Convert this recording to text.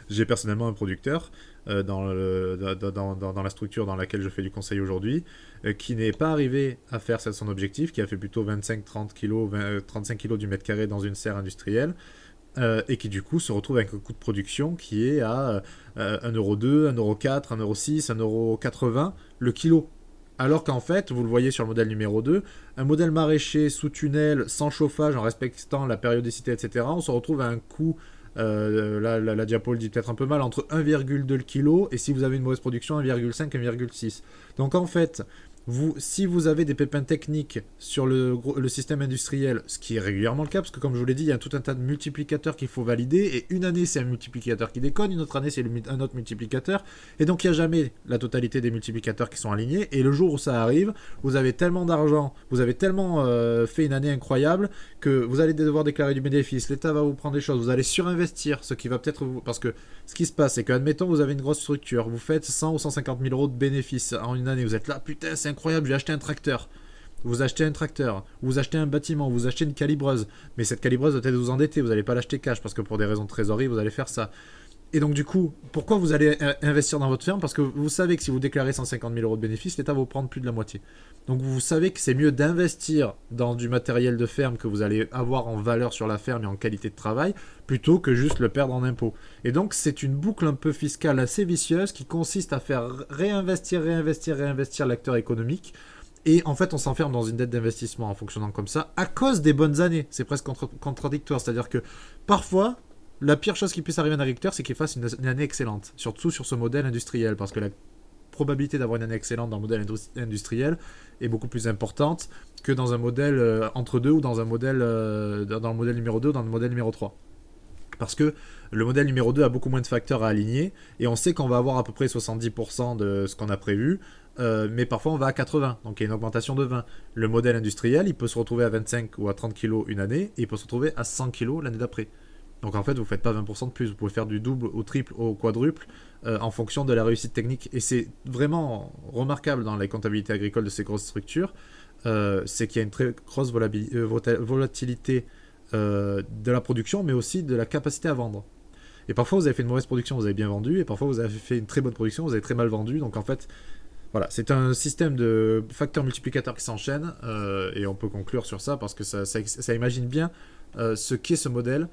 J'ai personnellement un producteur dans la structure dans laquelle je fais du conseil aujourd'hui, qui n'est pas arrivé à faire son objectif, qui a fait plutôt 25-30 kg, 35 kg du mètre carré dans une serre industrielle, et qui du coup se retrouve avec un coût de production qui est à 1,2€, 1,4€, 1,6€, 1,80€ le kilo. Alors qu'en fait, vous le voyez sur le modèle numéro 2, un modèle maraîcher sous tunnel, sans chauffage, en respectant la périodicité, etc., on se retrouve à un coût, la diapo le dit peut-être un peu mal, entre 1,2 le kilo, et si vous avez une mauvaise production, 1,5, 1,6. Donc en fait, si vous avez des pépins techniques sur le système industriel, ce qui est régulièrement le cas, parce que comme je vous l'ai dit, il y a tout un tas de multiplicateurs qu'il faut valider, et une année c'est un multiplicateur qui déconne, une autre année c'est un autre multiplicateur, et donc il n'y a jamais la totalité des multiplicateurs qui sont alignés, et le jour où ça arrive, vous avez tellement d'argent, vous avez tellement fait une année incroyable, que vous allez devoir déclarer du bénéfice, l'État va vous prendre des choses, vous allez surinvestir, ce qui va peut-être vous... Parce que ce qui se passe, c'est que, admettons, vous avez une grosse structure, vous faites 100 ou 150 000 euros de bénéfices en une année, vous êtes là, putain, c'est incroyable, j'ai acheté un tracteur. Vous achetez un tracteur, vous achetez un bâtiment, vous achetez une calibreuse, mais cette calibreuse doit être vous endetter, vous n'allez pas l'acheter cash parce que pour des raisons de trésorerie, vous allez faire ça. Et donc du coup, pourquoi vous allez investir dans votre ferme? Parce que vous savez que si vous déclarez 150 000 euros de bénéfices, l'État va vous prendre plus de la moitié. Donc vous savez que c'est mieux d'investir dans du matériel de ferme que vous allez avoir en valeur sur la ferme et en qualité de travail, plutôt que juste le perdre en impôts. Et donc c'est une boucle un peu fiscale assez vicieuse qui consiste à faire réinvestir, réinvestir, réinvestir l'acteur économique. Et en fait, on s'enferme dans une dette d'investissement en fonctionnant comme ça, à cause des bonnes années. C'est presque contradictoire. C'est-à-dire que parfois, la pire chose qui puisse arriver à un agriculteur, c'est qu'il fasse une année excellente. Surtout sur ce modèle industriel. Parce que la probabilité d'avoir une année excellente dans le modèle industriel est beaucoup plus importante que dans un modèle entre deux ou dans un modèle dans le modèle numéro 2 ou dans le modèle numéro 3. Parce que le modèle numéro 2 a beaucoup moins de facteurs à aligner et on sait qu'on va avoir à peu près 70% de ce qu'on a prévu, mais parfois on va à 80, donc il y a une augmentation de 20. Le modèle industriel, il peut se retrouver à 25 ou à 30 kg une année et il peut se retrouver à 100 kg l'année d'après. Donc en fait, vous ne faites pas 20% de plus, vous pouvez faire du double au triple au quadruple en fonction de la réussite technique. Et c'est vraiment remarquable dans les comptabilités agricoles de ces grosses structures, c'est qu'il y a une très grosse volatilité de la production, mais aussi de la capacité à vendre. Et parfois, vous avez fait une mauvaise production, vous avez bien vendu, et parfois, vous avez fait une très bonne production, vous avez très mal vendu. Donc en fait, voilà, c'est un système de facteurs multiplicateurs qui s'enchaînent, et on peut conclure sur ça parce que ça imagine bien ce qu'est ce modèle.